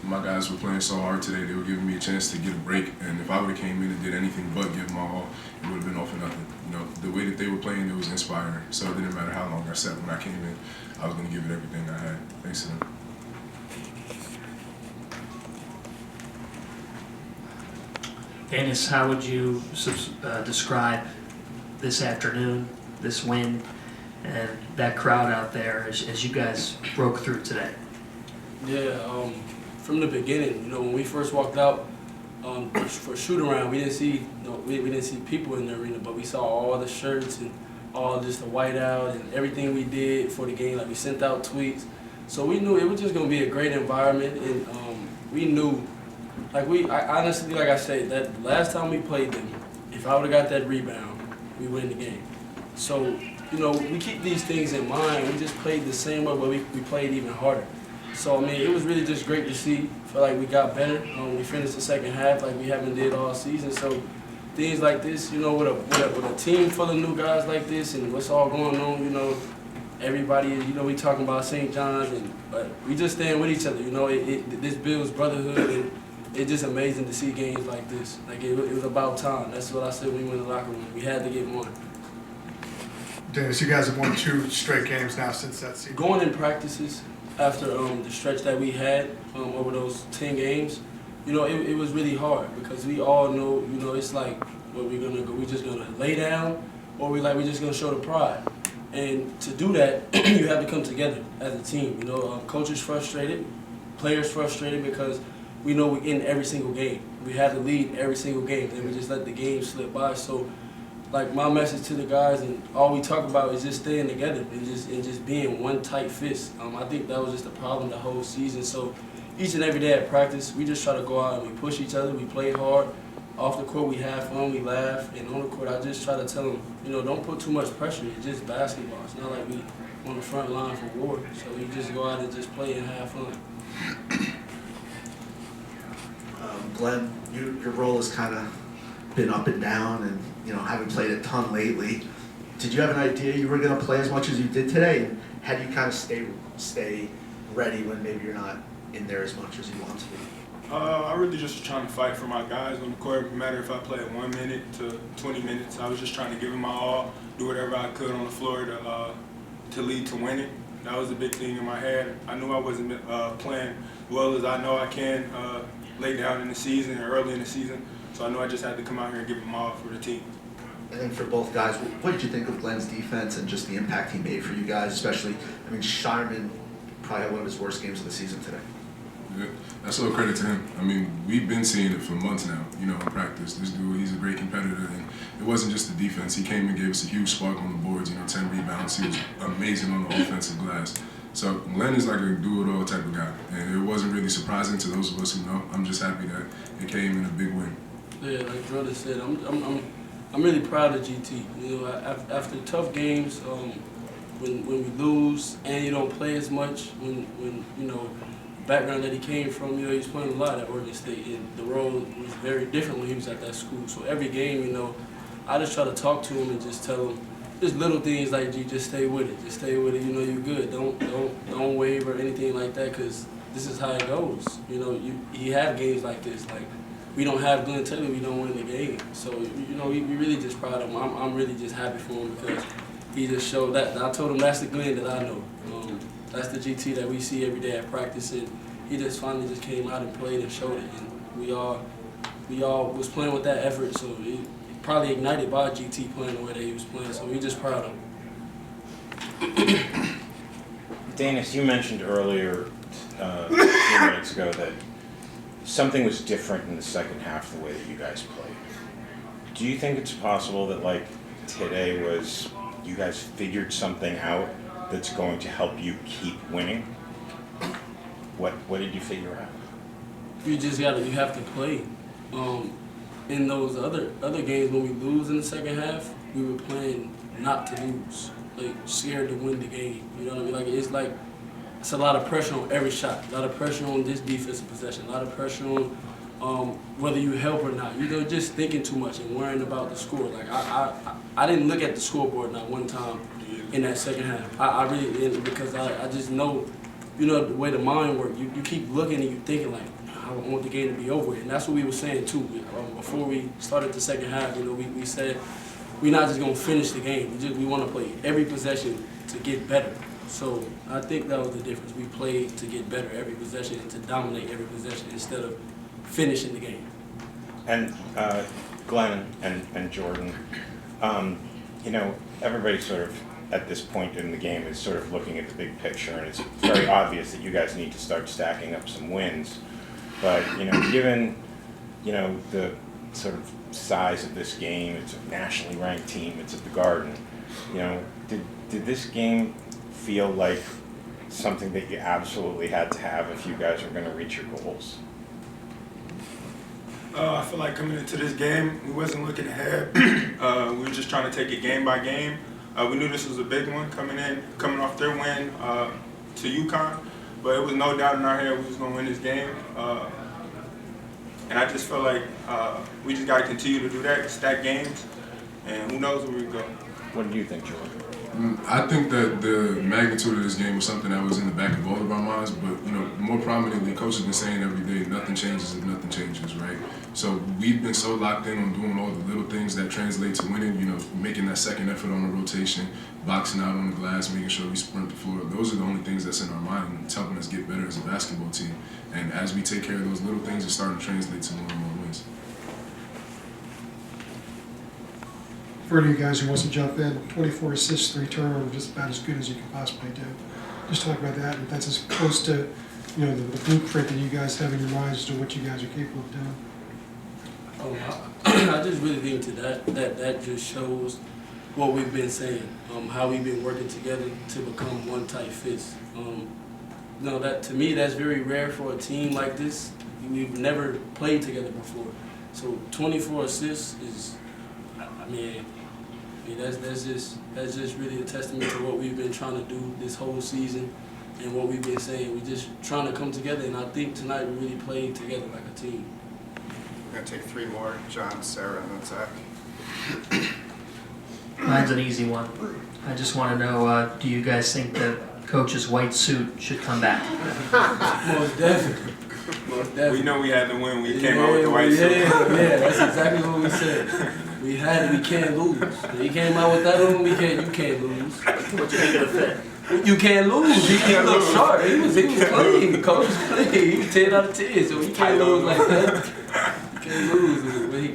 my guys were playing so hard today. They were giving me a chance to get a break, and if I would have came in and did anything but give my all, it would have been all for nothing. You know, the way that they were playing, it was inspiring. So it didn't matter how long I sat when I came in. I was going to give it everything I had. Thanks to them. Daniss, how would you describe this afternoon, this win, and that crowd out there as you guys broke through today? Yeah, from the beginning, you know, when we first walked out for shoot around, we didn't see we didn't see people in the arena, but we saw all the shirts and all just the white out and everything we did for the game. Like, we sent out tweets, so we knew it was just gonna be a great environment, and we knew. I honestly, like I said, that last time we played them, if I would have got that rebound, we win the game. So, you know, we keep these things in mind. We just played the same way, but we played even harder. So, I mean, it was really just great to see. Feel like we got better. We finished the second half like we haven't did all season. So, things like this, you know, with a team full of new guys like this and what's all going on, you know, everybody, you know, we talking about St. John's, but we just stand with each other. You know, this builds brotherhood, and it's just amazing to see games like this. Like, it was about time. That's what I said when we went in the locker room. We had to get one. Daniss, you guys have won 2 straight games now since that season. Going in practices after the stretch that we had over those 10 games, you know, it was really hard because we all know, you know, it's like, what we're gonna go, we just gonna lay down, or we're just gonna show the pride. And to do that, you have to come together as a team. You know, coaches frustrated, players frustrated because we know we in every single game. We have to lead every single game, and we just let the game slip by. So, like, my message to the guys, and all we talk about is just staying together and just being one tight fist. I think that was just the problem the whole season. So each and every day at practice, we just try to go out and we push each other, we play hard. Off the court, we have fun, we laugh, and on the court, I just try to tell them, you know, don't put too much pressure. It's just basketball. It's not like we on the front line for war. So we just go out and just play and have fun. Glenn, your role has kind of been up and down, and you know, haven't played a ton lately. Did you have an idea you were going to play as much as you did today? And how do you kind of stay ready when maybe you're not in there as much as you want to be? I really just was trying to fight for my guys on the court. No matter if I played 1 minute to 20 minutes, I was just trying to give them my all, do whatever I could on the floor to lead to winning. That was the big thing in my head. I knew I wasn't playing well as I know I can late down in the season or early in the season. So I knew I just had to come out here and give them all for the team. And then for both guys, what did you think of Glenn's defense and just the impact he made for you guys, especially, I mean, Shireman probably had one of his worst games of the season today. Yeah, that's all credit to him. I mean, we've been seeing it for months now, you know, in practice. This dude, he's a great competitor, and it wasn't just the defense. He came and gave us a huge spark on the boards, you know, 10 rebounds. He was amazing on the offensive glass. So Glenn is like a do-it-all type of guy, and it wasn't really surprising to those of us who know. I'm just happy that it came in a big win. Yeah, like Jordan said, I'm really proud of GT. You know, after tough games, when we lose and you don't play as much, when you know, background that he came from, you know, he was playing a lot at Oregon State, and the role was very different when he was at that school. So every game, you know, I just try to talk to him and just tell him just little things like, you just stay with it, just stay with it. You know, you're good. Don't waver or anything like that, because this is how it goes. You know, you have games like this. Like, we don't have Glenn Taylor, we don't win the game. So, you know, we really just proud of him. I'm really just happy for him because he just showed that. I told him that's the Glenn that I know. That's the GT that we see every day at practice, and he just finally just came out and played and showed it. And we all was playing with that effort, so it probably ignited by GT playing the way that he was playing. So we just proud of him. Daniss, you mentioned earlier, a few minutes ago, that something was different in the second half the way that you guys played. Do you think it's possible that, like, today was you guys figured something out that's going to help you keep winning? What did you figure out? You have to play. In those other games when we lose in the second half, we were playing not to lose, like scared to win the game. You know what I mean? Like it's a lot of pressure on every shot, a lot of pressure on this defensive possession, a lot of pressure on whether you help or not. You know, just thinking too much and worrying about the score. Like I didn't look at the scoreboard not one time in that second half. I really didn't, because I just know you know, the way the mind works, you keep looking and you thinking like, I want the game to be over with. And that's what we were saying too. Before we started the second half, you know, we said we're not just gonna finish the game. We want to play every possession to get better. So I think that was the difference. We played to get better every possession and to dominate every possession instead of finishing the game. And Glenn and Jordan, you know, everybody sort of at this point in the game is sort of looking at the big picture, and it's very obvious that you guys need to start stacking up some wins. But, you know, given, you know, the sort of size of this game, it's a nationally ranked team, it's at the Garden, you know, did this game feel like something that you absolutely had to have if you guys were going to reach your goals? I feel like coming into this game, we wasn't looking ahead. We were just trying to take it game by game. We knew this was a big one coming off their win to UConn, but it was no doubt in our head we was going to win this game. And I just feel like we just got to continue to do that, stack games, and who knows where we go. What do you think, Jordan? I think that the magnitude of this game was something that was in the back of all of our minds, but you know, more prominently, coach has been saying every day, nothing changes if nothing changes, right? So we've been so locked in on doing all the little things that translate to winning, you know, making that second effort on the rotation, boxing out on the glass, making sure we sprint the floor. Those are the only things that's in our mind, and it's helping us get better as a basketball team. And as we take care of those little things, it's starting to translate to more and more wins. For you guys who wants to jump in, 24 assists, 3 turnovers, just about as good as you can possibly do. Just talk about that, and that's as close to, you know, the blueprint that you guys have in your minds as to what you guys are capable of doing. I just really think that just shows what we've been saying, how we've been working together to become one tight fist. You know, that to me, that's very rare for a team like this. We've never played together before. So 24 assists is, I mean, that's just really a testament to what we've been trying to do this whole season and what we've been saying. We're just trying to come together, and I think tonight we really played together like a team. We're going to take 3 more, John, Sarah, and then Zach. Mine's an easy one. I just want to know, do you guys think that Coach's white suit should come back? Most definitely. Most definitely. We know we had to win. We came out with the white suit. Yeah, that's exactly what we said. We can't lose. He came out with that on, you can't lose. What you think of the fit? You can't lose. He looked sharp. He was clean. Coach was clean. He was 10 out of 10, so he can't lose like that. You can't lose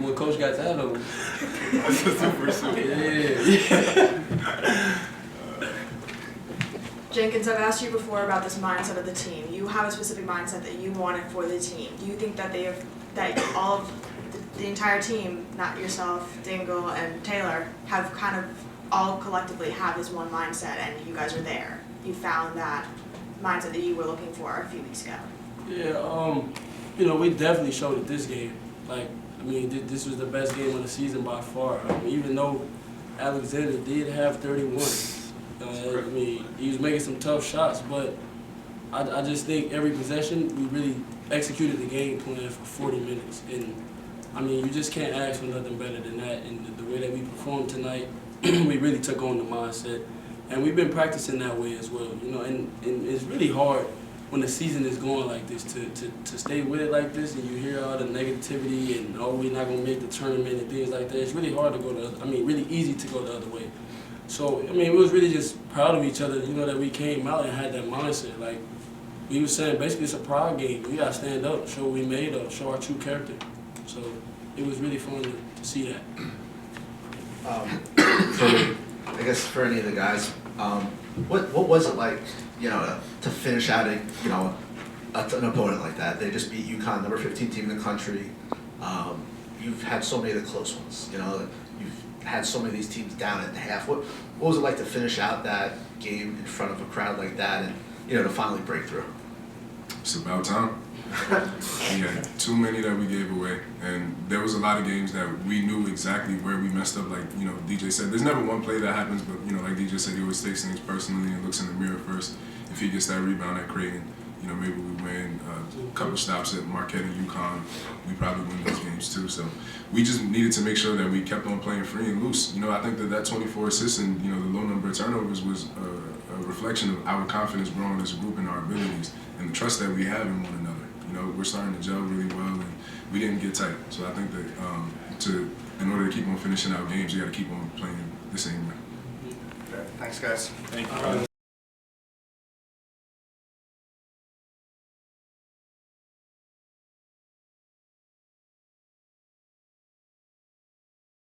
when Coach got that on. That's a super suit. Yeah. Jenkins, I've asked you before about this mindset of the team. You have a specific mindset that you wanted for the team. Do you think that all of the entire team, not yourself, Dingle, and Taylor, have kind of all collectively have this one mindset, and you guys are there? You found that mindset that you were looking for a few weeks ago. Yeah, you know, we definitely showed it this game. Like, I mean, this was the best game of the season by far. I mean, even though Alexander did have 31. I mean, he was making some tough shots, but I just think every possession we really executed the game plan for 40 minutes. And, I mean, you just can't ask for nothing better than that. And the way that we performed tonight, we really took on the mindset. And we've been practicing that way as well, you know, and it's really hard when the season is going like this to stay with it like this, and you hear all the negativity and, oh, we're not going to make the tournament and things like that. It's really hard to go really easy to go the other way. So, I mean, we was really just proud of each other, you know, that we came out and had that mindset. Like, we were saying, basically, it's a pride game. We got to stand up, show what we made of, show our true character. So, it was really fun to see that. I guess for any of the guys, what was it like, you know, to finish out an opponent like that? They just beat UConn, number 15 team in the country. You've had so many of the close ones, you know. You've had so many of these teams down at the half. What was it like to finish out that game in front of a crowd like that, and, you know, to finally break through? It's about time. We had too many that we gave away, and there was a lot of games that we knew exactly where we messed up. Like, you know, DJ said, there's never one play that happens, but, you know, like DJ said, he always takes things personally and looks in the mirror first. If he gets that rebound at Creighton, you know, maybe we win a couple stops at Marquette and UConn, we probably win those games too. So we just needed to make sure that we kept on playing free and loose. You know, I think that 24 assists and, you know, the low number of turnovers was a reflection of our confidence growing as a group and our abilities and the trust that we have in one another. You know, we're starting to gel really well, and we didn't get tight. So I think that in order to keep on finishing our games, you got to keep on playing the same way. Okay, thanks, guys. Thank you, brother.